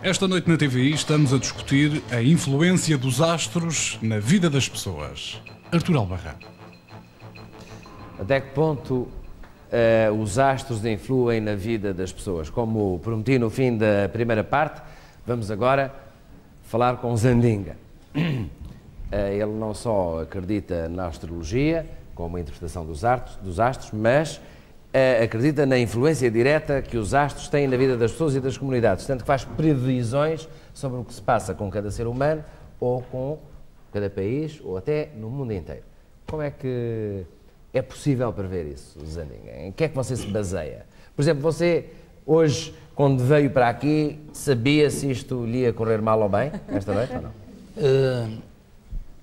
Esta noite na TVI estamos a discutir a influência dos astros na vida das pessoas. Artur Albarrán. Até que ponto os astros influem na vida das pessoas? Como prometi no fim da primeira parte, vamos agora falar com Zandinga. Ele não só acredita na astrologia, como a interpretação dos astros, mas acredita na influência direta que os astros têm na vida das pessoas e das comunidades, tanto que faz previsões sobre o que se passa com cada ser humano, ou com cada país, ou até no mundo inteiro. Como é que é possível prever isso, Zandinga? Em que é que você se baseia? Por exemplo, você hoje, quando veio para aqui, sabia se isto lhe ia correr mal ou bem, esta noite, ou não?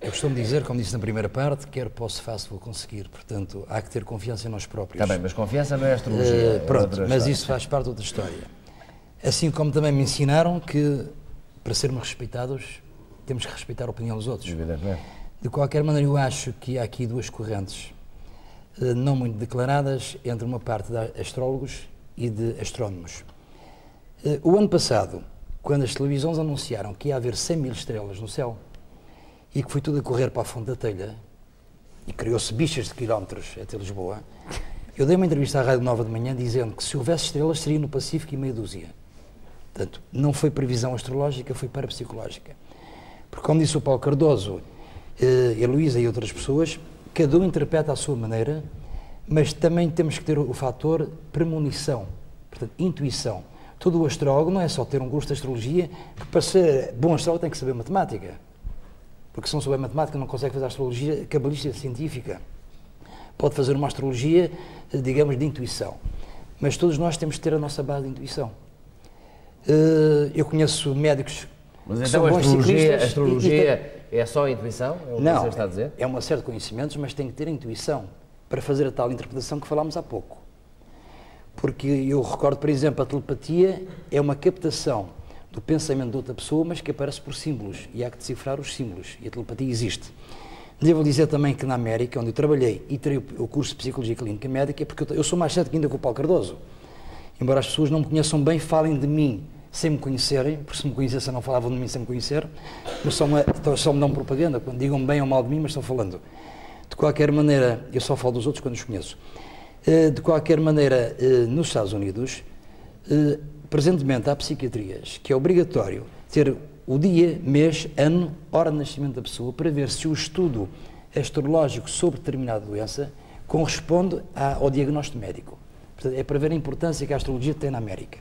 Eu costumo dizer, como disse na primeira parte, quer posso, faço, vou conseguir. Portanto, há que ter confiança em nós próprios. Está bem, mas confiança não é astrologia. Pronto, mas isso faz parte de outra história. Assim como também me ensinaram que, para sermos respeitados, temos que respeitar a opinião dos outros. Evidentemente. De qualquer maneira, eu acho que há aqui duas correntes, não muito declaradas, entre uma parte de astrólogos e de astrónomos. O ano passado, quando as televisões anunciaram que ia haver 100 mil estrelas no céu, e que foi tudo a correr para a Fonte da Telha, e criou-se bichas de quilómetros até Lisboa, eu dei uma entrevista à Rádio Nova de Manhã dizendo que se houvesse estrelas seria no Pacífico e meia dúzia. Portanto, não foi previsão astrológica, foi parapsicológica. Porque, como disse o Paulo Cardoso, a Luísa e outras pessoas, cada um interpreta à sua maneira, mas também temos que ter o fator premonição, portanto, intuição. Todo o astrólogo não é só ter um curso de astrologia, que para ser bom astrólogo tem que saber matemática. Porque se não souber matemática não consegue fazer astrologia cabalística científica. Pode fazer uma astrologia, digamos, de intuição. Mas todos nós temos que ter a nossa base de intuição. Eu conheço médicos mas que então são bons ciclistas. A astrologia é só intuição? É o que você está a dizer? É uma série de conhecimentos, mas tem que ter intuição para fazer a tal interpretação que falámos há pouco. Porque eu recordo, por exemplo, a telepatia é uma captação do pensamento de outra pessoa, mas que aparece por símbolos, e há que decifrar os símbolos, e a telepatia existe. Devo dizer também que na América, onde eu trabalhei e tirei o curso de Psicologia Clínica Médica, porque eu sou mais cético ainda que o Paulo Cardoso. Embora as pessoas não me conheçam bem, falem de mim sem me conhecerem, porque se me conhecessem não falavam de mim sem me conhecer, mas só me dão propaganda, quando digam bem ou mal de mim, mas estão falando. De qualquer maneira, eu só falo dos outros quando os conheço. De qualquer maneira, nos Estados Unidos, presentemente há psiquiatrias que é obrigatório ter o dia, mês, ano, hora de nascimento da pessoa para ver se o estudo astrológico sobre determinada doença corresponde ao diagnóstico médico. Portanto, é para ver a importância que a astrologia tem na América.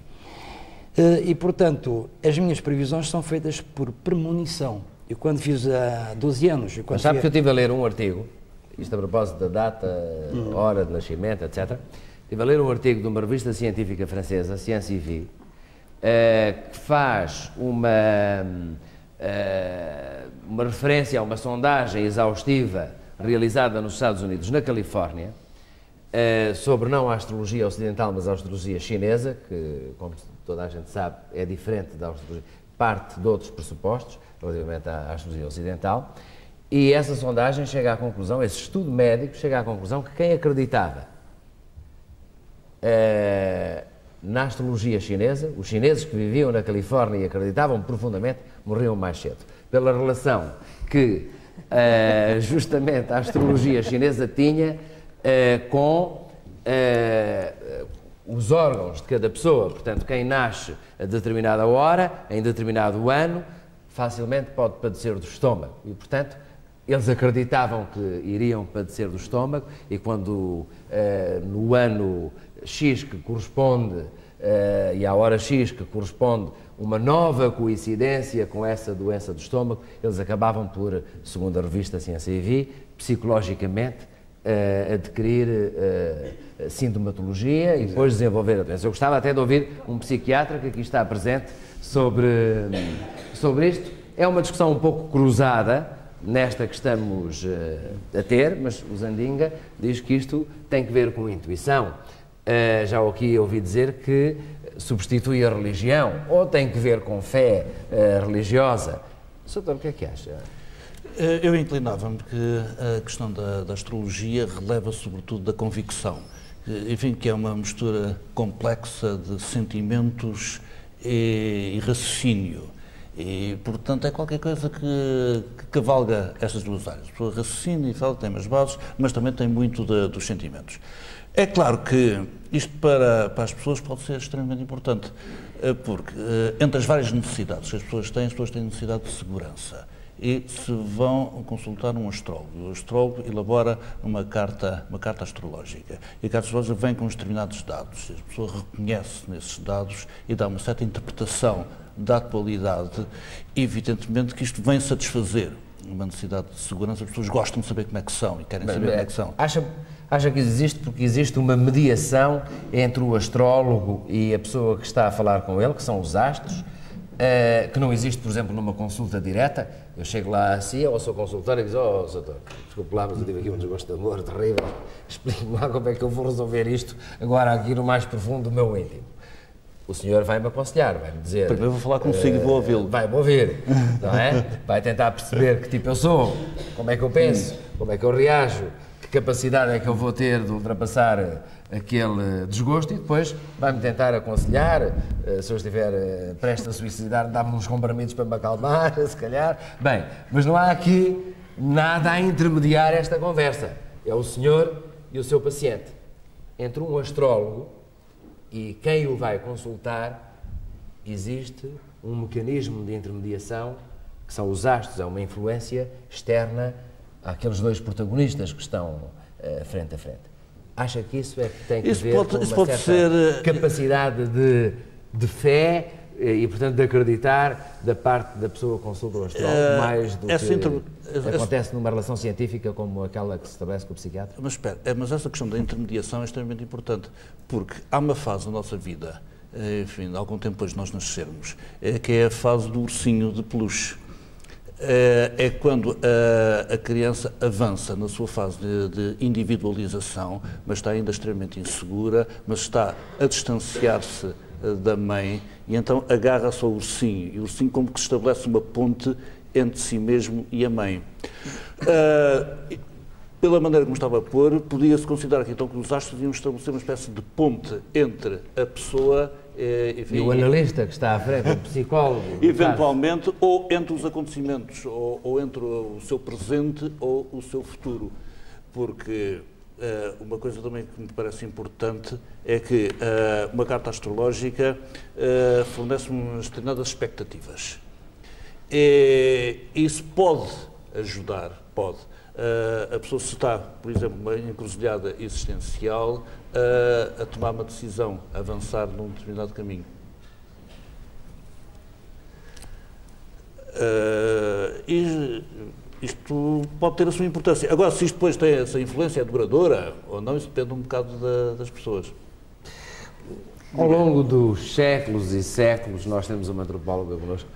E, portanto, as minhas previsões são feitas por premonição. Eu, quando fiz há 12 anos... Mas sabe que eu estive a ler um artigo, isto a propósito da data, hora de nascimento, etc., estive a ler um artigo de uma revista científica francesa, Science et Vie, que faz uma referência a uma sondagem exaustiva realizada nos Estados Unidos, na Califórnia, sobre não a astrologia ocidental, mas a astrologia chinesa, que, como toda a gente sabe, é diferente da astrologia, parte de outros pressupostos, relativamente à astrologia ocidental, e essa sondagem chega à conclusão, esse estudo médico chega à conclusão que quem acreditava na astrologia chinesa, os chineses que viviam na Califórnia e acreditavam profundamente, morriam mais cedo. Pela relação que justamente a astrologia chinesa tinha com os órgãos de cada pessoa. Portanto, quem nasce a determinada hora, em determinado ano, facilmente pode padecer do estômago. E, portanto, eles acreditavam que iriam padecer do estômago e quando no ano X que corresponde e à hora X que corresponde uma nova coincidência com essa doença do estômago, eles acabavam por, segundo a revista Ciência e Vie, psicologicamente adquirir sintomatologia e depois desenvolver a doença. Eu gostava até de ouvir um psiquiatra que aqui está presente sobre isto. É uma discussão um pouco cruzada nesta que estamos a ter, mas o Zandinga diz que isto tem que ver com intuição. Já aqui ouvi dizer que substitui a religião, ou tem que ver com fé religiosa. Doutor, o que é que acha? Eu inclinava-me que a questão da astrologia releva sobretudo da convicção. Enfim, que é uma mistura complexa de sentimentos e raciocínio. E, portanto, é qualquer coisa que cavalga essas duas áreas. A pessoa raciocina e fala, tem umas bases, mas também tem muito dos sentimentos. É claro que isto para as pessoas pode ser extremamente importante, porque entre as várias necessidades que as pessoas têm necessidade de segurança. E se vão consultar um astrólogo, o astrólogo elabora uma carta astrológica. E a carta astrológica vem com determinados dados. A pessoa reconhece nesses dados e dá uma certa interpretação da atualidade. Evidentemente que isto vem satisfazer uma necessidade de segurança. As pessoas gostam de saber como é que são e querem saber como é que são. Acha que existe porque existe uma mediação entre o astrólogo e a pessoa que está a falar com ele, que são os astros, que não existe, por exemplo, numa consulta direta? Eu chego lá assim, ao seu consultório e digo, doutor, desculpe lá, mas eu tive aqui um desgosto de amor terrível, explique-me lá como é que eu vou resolver isto agora aqui no mais profundo do meu íntimo. O senhor vai-me aconselhar, vai-me dizer... Primeiro vou falar consigo e vou ouvi-lo. Vai-me ouvir, não é? Vai tentar perceber que tipo eu sou, como é que eu penso, como é que eu reajo, que capacidade é que eu vou ter de ultrapassar aquele desgosto, e depois vai-me tentar aconselhar, se eu estiver prestes a suicidar, dá-me uns comprimidos para me acalmar, se calhar. Bem, mas não há aqui nada a intermediar esta conversa. É o senhor e o seu paciente. Entre um astrólogo e quem o vai consultar, existe um mecanismo de intermediação, que são os astros, é uma influência externa àqueles dois protagonistas que estão frente a frente. Acha que isso é que tem que ver com uma certa capacidade de fé e, portanto, de acreditar da parte da pessoa que consulta o astrólogo, mais do que acontece numa relação científica como aquela que se estabelece com o psiquiatra? Mas espera, mas essa questão da intermediação é extremamente importante, porque há uma fase na nossa vida, enfim, algum tempo depois de nós nascermos, que é a fase do ursinho de peluche. É quando a criança avança na sua fase de individualização, mas está ainda extremamente insegura, mas está a distanciar-se da mãe, e então agarra-se ao ursinho, e o ursinho como que estabelece uma ponte entre si mesmo e a mãe. Pela maneira como estava a pôr, podia-se considerar que então que os astros iam estabelecer uma espécie de ponte entre a pessoa e o analista que está à frente, o psicólogo. Eventualmente, ou entre os acontecimentos, ou entre o seu presente ou o seu futuro. Porque uma coisa também que me parece importante é que uma carta astrológica fornece umas determinadas expectativas. E isso pode ajudar, pode. A pessoa, se está, por exemplo, numa encruzilhada existencial, a tomar uma decisão, a avançar num determinado caminho. Isto pode ter a sua importância. Agora, se isto depois tem essa influência, é duradoura ou não, isso depende um bocado das pessoas. Ao longo dos séculos e séculos, nós temos uma antropóloga connosco,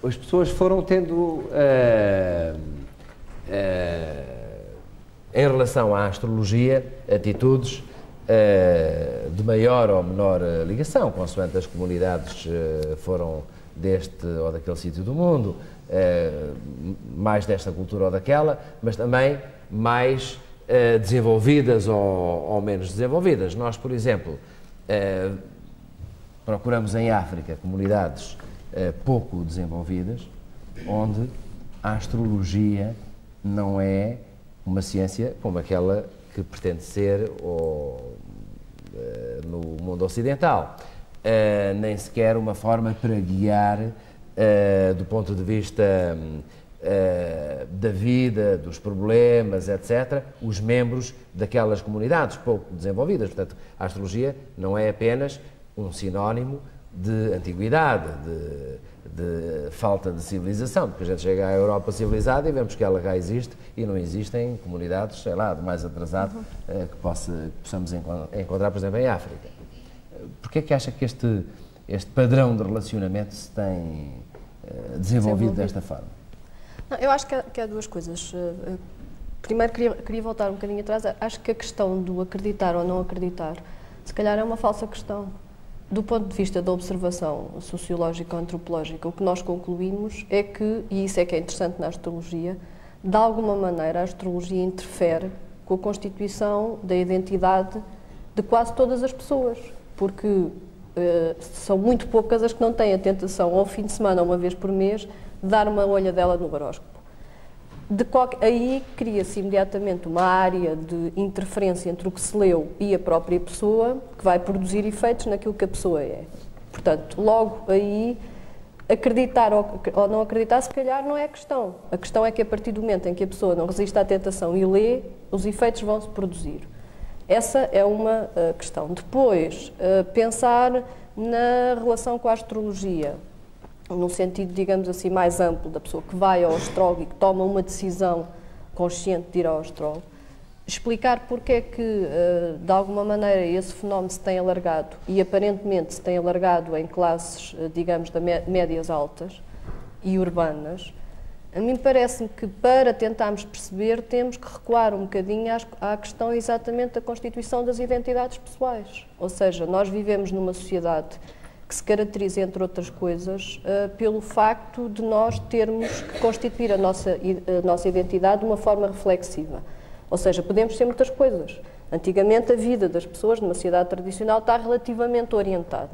as pessoas foram tendo... em relação à astrologia, atitudes de maior ou menor ligação, consoante as comunidades foram deste ou daquele sítio do mundo, mais desta cultura ou daquela, mas também mais desenvolvidas ou menos desenvolvidas. Nós, por exemplo, procuramos em África comunidades pouco desenvolvidas, onde a astrologia não é uma ciência como aquela que pretende ser no mundo ocidental. Nem sequer uma forma para guiar, do ponto de vista da vida, dos problemas, etc., os membros daquelas comunidades pouco desenvolvidas. Portanto, a astrologia não é apenas um sinónimo de antiguidade, de falta de civilização, porque a gente chega à Europa civilizada e vemos que ela já existe e não existem comunidades, sei lá, de mais atrasado que possamos encontrar, por exemplo, em África. Porquê é que acha que este padrão de relacionamento se tem desenvolvido desta forma? Não, eu acho que há duas coisas. Primeiro, queria voltar um bocadinho atrás. Acho que a questão do acreditar ou não acreditar, se calhar é uma falsa questão. Do ponto de vista da observação sociológica ou antropológica, o que nós concluímos é que, e isso é que é interessante na astrologia, de alguma maneira a astrologia interfere com a constituição da identidade de quase todas as pessoas, porque são muito poucas as que não têm a tentação, ao fim de semana, ou uma vez por mês, de dar uma olhadela no horóscopo. Aí cria-se imediatamente uma área de interferência entre o que se leu e a própria pessoa, que vai produzir efeitos naquilo que a pessoa é. Portanto, logo aí, acreditar ou não acreditar, se calhar não é a questão. A questão é que a partir do momento em que a pessoa não resiste à tentação e lê, os efeitos vão se produzir. Essa é uma questão. Depois, pensar na relação com a astrologia, num sentido, digamos assim, mais amplo, da pessoa que vai ao astrólogo e que toma uma decisão consciente de ir ao astrólogo, explicar porque é que, de alguma maneira, esse fenómeno se tem alargado e, aparentemente, se tem alargado em classes, digamos, médias altas e urbanas. A mim parece-me que, para tentarmos perceber, temos que recuar um bocadinho à questão exatamente da constituição das identidades pessoais. Ou seja, nós vivemos numa sociedade que se caracteriza, entre outras coisas, pelo facto de nós termos que constituir a nossa identidade de uma forma reflexiva. Ou seja, podemos ser muitas coisas. Antigamente, a vida das pessoas numa sociedade tradicional está relativamente orientada.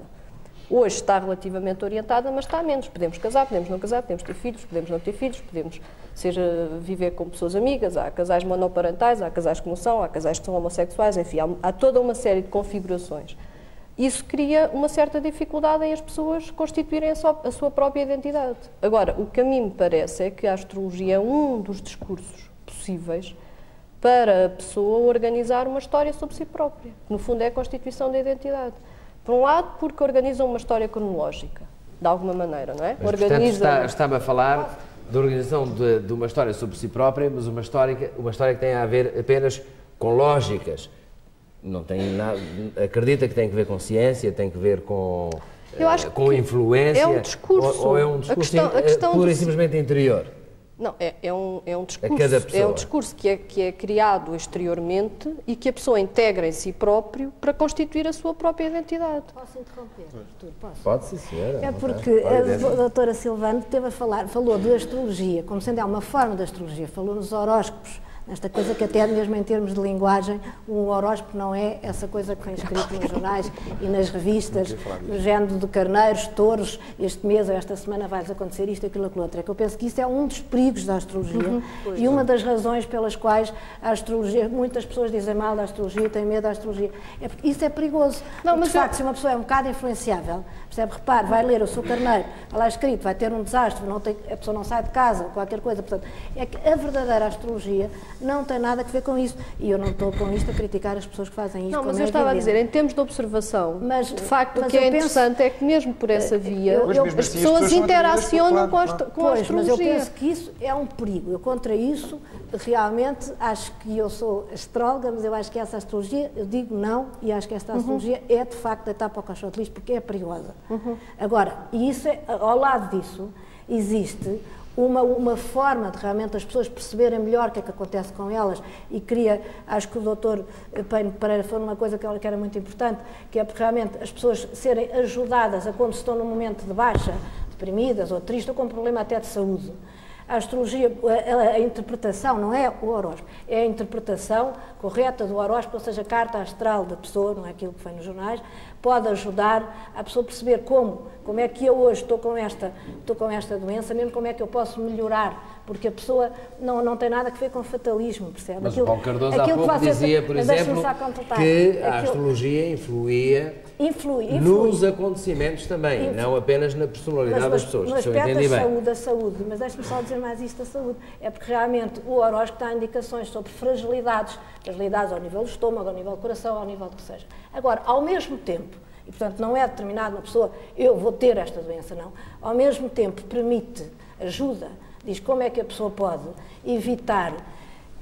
Hoje está relativamente orientada, mas está menos. Podemos casar, podemos não casar, podemos ter filhos, podemos não ter filhos, podemos viver com pessoas amigas, há casais monoparentais, há casais que não são, há casais que são homossexuais, enfim, há toda uma série de configurações. Isso cria uma certa dificuldade em as pessoas constituírem a sua própria identidade. Agora, o que a mim me parece é que a astrologia é um dos discursos possíveis para a pessoa organizar uma história sobre si própria, que no fundo é a constituição da identidade. Por um lado, porque organiza uma história cronológica, de alguma maneira, não é? Mas, portanto, está-me a falar da organização de uma história sobre si própria, mas uma história que tem a ver apenas com lógicas. Não tem nada, acredita que tem que ver com ciência, tem que ver com, influência? É um discurso. Ou é um discurso pura e simplesmente interior? Não, é um discurso. É um discurso que é criado exteriormente e que a pessoa integra em si próprio para constituir a sua própria identidade. Posso interromper, Artur? Posso? Pode, sim, senhora. É porque a doutora Silvano falou de astrologia, como sendo uma forma da astrologia, falou nos horóscopos, nesta coisa que até mesmo em termos de linguagem, um horóscopo não é essa coisa que vem escrito nos jornais e nas revistas, no género de carneiros, touros, este mês ou esta semana vai acontecer isto, aquilo, aquilo outro. É que eu penso que isso é um dos perigos da astrologia e uma das razões pelas quais a astrologia, muitas pessoas dizem mal da astrologia, têm medo da astrologia, é porque isso é perigoso. Não, mas de facto, se uma pessoa é um bocado influenciável, percebe, repare, vai ler o seu carneiro, vai lá escrito, vai ter um desastre, a pessoa não sai de casa, qualquer coisa, portanto, é que a verdadeira astrologia não tem nada a ver com isso. E eu não estou com isto a criticar as pessoas que fazem isto. Não, mas eu estava a dizer, em termos de observação, de facto, o que é interessante é que mesmo por essa via, as pessoas interacionam com a astrologia. Mas eu penso que isso é um perigo. Eu contra isso, realmente, acho que eu sou astróloga, mas eu acho que essa astrologia, eu digo não, e acho que esta astrologia é, de facto, deitar para o caixote de lixo, porque é perigosa. Agora, e isso ao lado disso, existe uma forma de realmente as pessoas perceberem melhor o que é que acontece com elas e acho que o doutor Paine Pereira falou uma coisa que era muito importante, que é realmente as pessoas serem ajudadas a quando estão num momento de baixa, deprimidas ou tristes ou com problema até de saúde. A astrologia, a interpretação, não é o horóscopo, é a interpretação correta do horóscopo, ou seja, a carta astral da pessoa, não é aquilo que vem nos jornais, pode ajudar a pessoa a perceber como é que eu hoje estou com esta doença, mesmo como é que eu posso melhorar, porque a pessoa não tem nada a ver com fatalismo, percebe? Mas o Paulo Cardoso há pouco dizia, por exemplo, que a astrologia influi nos acontecimentos também, não apenas na personalidade das pessoas. No aspecto da saúde, mas deixe-me só dizer mais isto da saúde, é porque realmente o horóscopo dá indicações sobre fragilidades ao nível do estômago, ao nível do coração, ao nível do que seja. Agora, ao mesmo tempo, e portanto não é determinado uma pessoa, eu vou ter esta doença, não, ao mesmo tempo permite, ajuda, diz como é que a pessoa pode evitar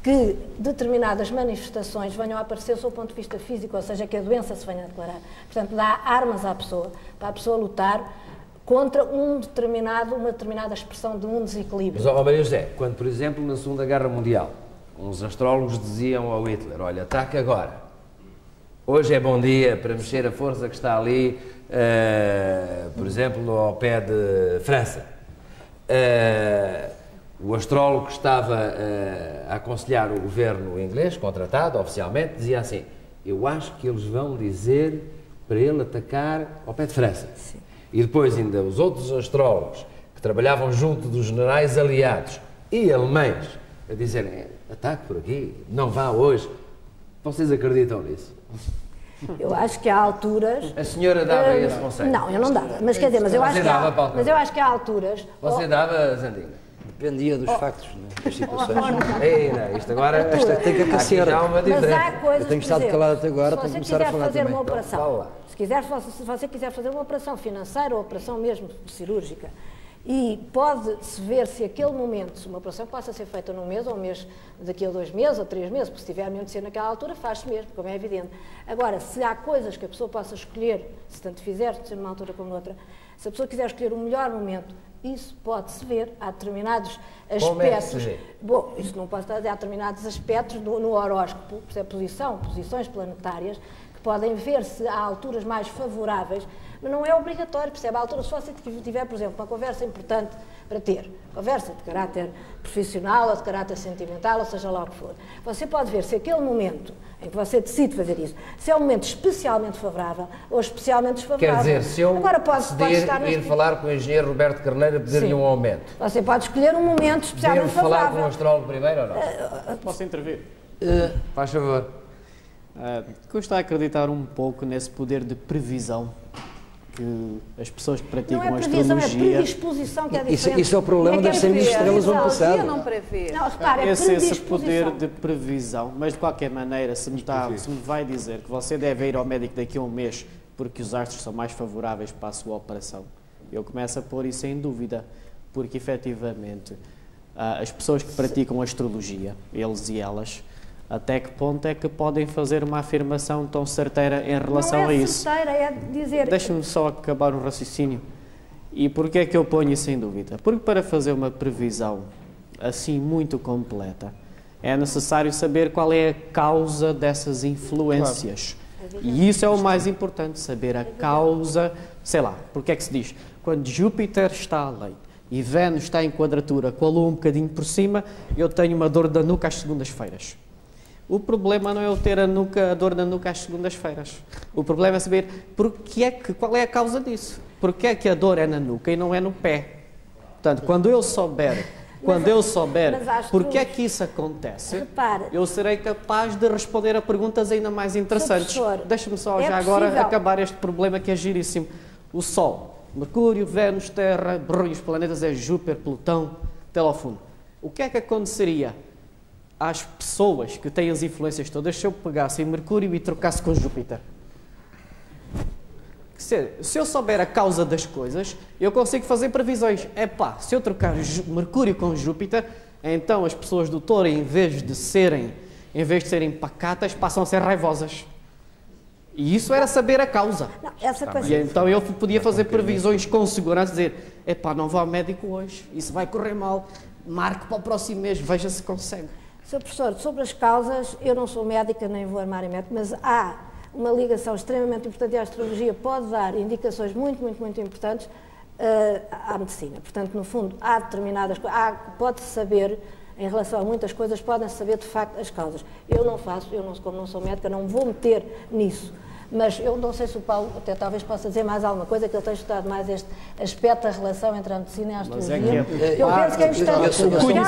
que determinadas manifestações venham a aparecer do seu ponto de vista físico, ou seja, que a doença se venha a declarar. Portanto, dá armas à pessoa, para a pessoa lutar contra uma determinada expressão de um desequilíbrio. Mas, Maria José, quando, por exemplo, na Segunda Guerra Mundial, uns astrólogos diziam ao Hitler, olha, ataca agora, hoje é bom dia para mexer a força que está ali, por exemplo, ao pé de França. O astrólogo que estava a aconselhar o governo inglês, contratado oficialmente, dizia assim, eu acho que eles vão dizer para ele atacar ao pé de França. Sim. E depois ainda os outros astrólogos que trabalhavam junto dos generais aliados e alemães a dizerem ataque por aqui, não vá hoje. Vocês acreditam nisso? Eu acho que há alturas... A senhora dava esse conselho? Não, eu não dava. Mas quer dizer, mas eu acho que há alturas... Você dava, Zandinga? Dependia dos factos, das situações. Ei, não, isto agora tem que aquecer. Mas há coisas, eu tenho estado calado até agora, tenho que começar a falar também. Se você quiser fazer uma operação financeira ou operação mesmo cirúrgica, e pode-se ver se aquele momento, se uma operação possa ser feita num mês, ou um mês daqui a 2 meses, ou 3 meses, porque se tiver mesmo de ser naquela altura, faz-se mesmo, como é evidente. Agora, se há coisas que a pessoa possa escolher, se tanto fizer, de ser numa altura como noutra, se a pessoa quiser escolher o melhor momento, isso pode-se ver. Há determinados aspectos. Como é que se vê? Bom, isso não posso estar a dizer, há determinados aspectos no horóscopo, por exemplo, posições planetárias, que podem ver-se a alturas mais favoráveis, mas não é obrigatório, percebe? A altura, se você tiver, por exemplo, uma conversa importante para ter, conversa de caráter profissional ou de caráter sentimental, ou seja lá o que for, você pode ver se aquele momento em que você decide fazer isso, se é um momento especialmente favorável ou especialmente desfavorável. Quer dizer, se eu agora pode estar ir falar com o engenheiro Roberto Carneiro a pedir-lhe um aumento. Você pode escolher um momento especialmente favorável. Devo falar com o astrólogo primeiro ou não? Posso intervir? Faz favor. Custa acreditar um pouco nesse poder de previsão que as pessoas que praticam não é previsão, astrologia... é predisposição que é diferente. Isso é o problema das 100 estrelas do ano passado. Não prevê. Não, repare, é esse poder de previsão, mas de qualquer maneira, se me vai dizer que você deve ir ao médico daqui a um mês porque os astros são mais favoráveis para a sua operação, eu começo a pôr isso em dúvida, porque efetivamente as pessoas que praticam astrologia, eles e elas, até que ponto é que podem fazer uma afirmação tão certeira em relação a isso? Não é certeira, é dizer... Deixa-me só acabar o raciocínio. E porquê é que eu ponho isso em dúvida? Porque para fazer uma previsão assim muito completa, é necessário saber qual é a causa dessas influências. Claro. E isso é o mais importante, saber a causa, sei lá, porque é que se diz, quando Júpiter está a lei e Vênus está em quadratura com a Lua um bocadinho por cima, eu tenho uma dor da nuca às segundas-feiras. O problema não é eu ter a dor na nuca às segundas-feiras. O problema é saber qual é a causa disso. Porquê é que a dor é na nuca e não é no pé? Portanto, quando eu souber porque é que isso acontece, eu serei capaz de responder a perguntas ainda mais interessantes. Deixa-me só agora acabar este problema que é giríssimo. O Sol, Mercúrio, Vênus, Terra, os planetas é Júpiter, Plutão, até lá ao fundo. O que é que aconteceria às pessoas que têm as influências todas se eu pegasse em Mercúrio e trocasse com Júpiter? Se eu souber a causa das coisas, eu consigo fazer previsões. Se eu trocar Mercúrio com Júpiter, então as pessoas do Touro, em vez de serem pacatas, passam a ser raivosas. E isso era saber a causa. Não, essa coisa... E então eu podia fazer previsões com segurança, dizer, não vou ao médico hoje, isso vai correr mal, marque para o próximo mês, veja se consegue. Sr. Professor, sobre as causas, eu não sou médica, nem vou armar em médico, mas há uma ligação extremamente importante e a astrologia pode dar indicações muito, muito, muito importantes à medicina. Portanto, no fundo, há determinadas coisas, pode-se saber, em relação a muitas coisas, podem-se saber de facto as causas. Eu não faço, como não sou médica, não me vou meter nisso. Mas eu não sei se o Paulo até talvez possa dizer mais alguma coisa, que ele tem estudado mais este aspecto da relação entre a medicina e a astrologia. Eu penso que é importante.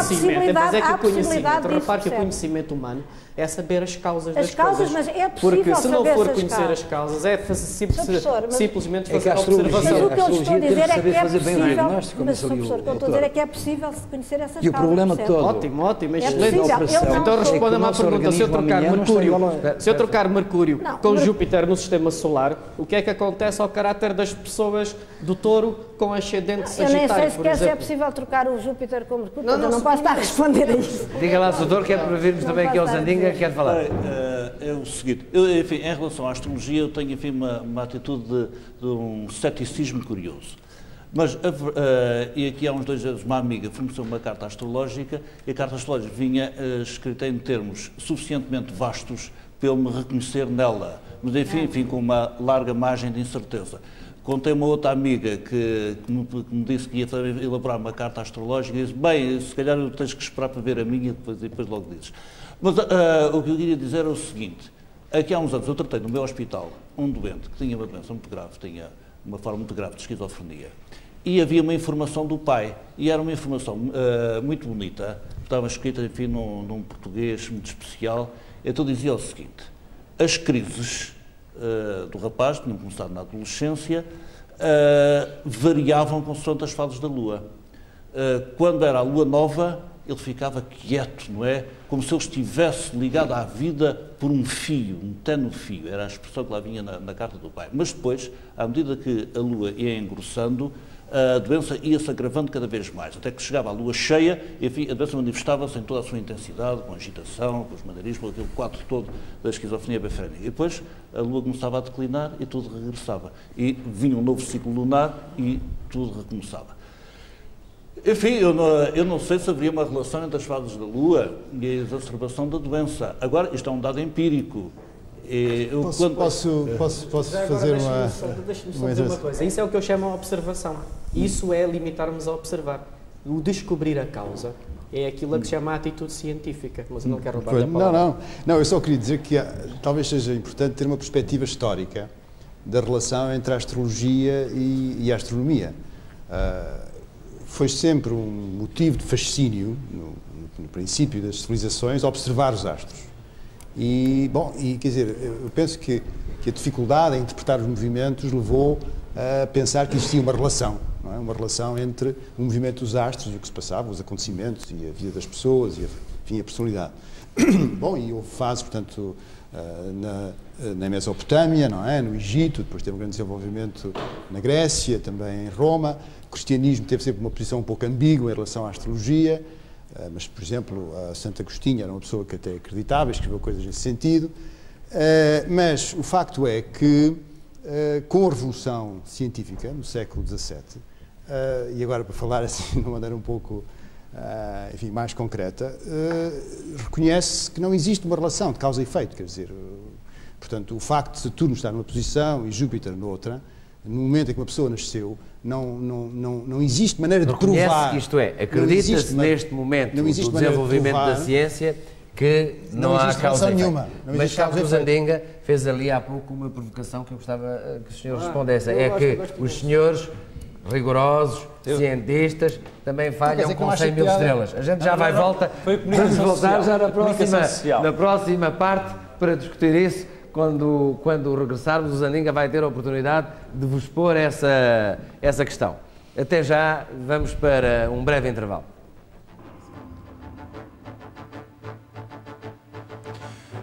Há possibilidade disso. Repare que o conhecimento humano é saber as causas das coisas. Mas é possível porque se não saber for conhecer as causas, é simplesmente fazer a observação. Mas o que eu estou a dizer é que é possível, mas professor, o que eu estou a dizer é que é possível conhecer essas causas. E o problema todo... Ótimo, excelente. Então responda-me à pergunta, se eu trocar Mercúrio com Júpiter no sistema solar, o que é que acontece ao caráter das pessoas do Touro com ascendente Sagitário, eu nem sei por exemplo? Se é possível trocar o Júpiter com Mercúrio, eu não posso estar a responder a isso. Diga lá, doutor, quer prever-nos também aqui ao Zandinga, quer falar? É o seguinte, enfim, em relação à astrologia, eu tenho uma atitude de um ceticismo curioso. Mas, e aqui há uns 2 anos, uma amiga forneceu uma carta astrológica, e a carta astrológica vinha escrita em termos suficientemente vastos para ele me reconhecer nela, mas enfim, com uma larga margem de incerteza. Contei uma outra amiga que me disse que ia elaborar uma carta astrológica e disse, bem, se calhar tens que esperar para ver a minha e depois logo dizes. Mas o que eu queria dizer é o seguinte, Aqui há uns anos eu tratei no meu hospital um doente que tinha uma doença muito grave, tinha uma forma muito grave de esquizofrenia. E havia uma informação do pai, e era uma informação muito bonita, estava escrita, enfim, num português muito especial. Então dizia o seguinte: as crises do rapaz, que tinham começado na adolescência, variavam consoante as fases da lua. Quando era a lua nova, ele ficava quieto, não é? Como se ele estivesse ligado à vida por um fio, um ténue fio. Era a expressão que lá vinha na carta do pai. Mas depois, à medida que a lua ia engrossando, a doença ia-se agravando cada vez mais, até que chegava à lua cheia e, enfim, a doença manifestava-se em toda a sua intensidade, com agitação, com os maneirismos, aquele quadro todo da esquizofrenia befrénica. E depois a lua começava a declinar e tudo regressava. E vinha um novo ciclo lunar e tudo recomeçava. Enfim, eu não sei se haveria uma relação entre as fases da lua e a exacerbação da doença. Agora, isto é um dado empírico. Posso fazer uma... Deixa-me só dizer uma coisa. Isso é o que eu chamo de observação. Isso é limitarmos a observar. O descobrir a causa é aquilo a que se chama a atitude científica. Mas eu não quero roubar a palavra. Não, eu só queria dizer que talvez seja importante ter uma perspectiva histórica da relação entre a astrologia e a astronomia. Foi sempre um motivo de fascínio, no princípio das civilizações, observar os astros. E quer dizer, eu penso que a dificuldade em interpretar os movimentos levou a pensar que existia uma relação, não é? Uma relação entre o movimento dos astros e o que se passava, os acontecimentos e a vida das pessoas e, enfim, a personalidade. Bom, e houve fases, portanto, na Mesopotâmia, não é? No Egito, depois teve um grande desenvolvimento na Grécia, também em Roma. O cristianismo teve sempre uma posição um pouco ambígua em relação à astrologia, mas, por exemplo, a Santo Agostinho era uma pessoa que até acreditava, escreveu coisas nesse sentido. Mas o facto é que, com a Revolução Científica, no século XVII, e agora para falar assim de uma maneira um pouco, enfim, mais concreta, reconhece que não existe uma relação de causa e efeito, quer dizer, portanto, o facto de Saturno estar numa posição e Júpiter noutra, no momento em que uma pessoa nasceu, não existe maneira de provar. Isto é, acredita-se neste momento do desenvolvimento da ciência que não há causa nenhuma. Mas Carlos Zandinga fez ali há pouco uma provocação que eu gostava que os senhores respondessem. É que os senhores rigorosos, cientistas, também falham com 100 mil estrelas. A gente já vai volta, vamos voltar já na próxima parte para discutir isso. Quando regressarmos, o Zandinga vai ter a oportunidade de vos pôr essa questão. Até já, vamos para um breve intervalo.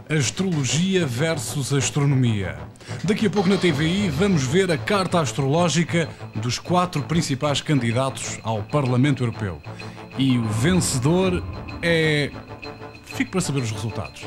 Astrologia versus astronomia. Daqui a pouco na TVI vamos ver a carta astrológica dos 4 principais candidatos ao Parlamento Europeu. E o vencedor é... Fico para saber os resultados.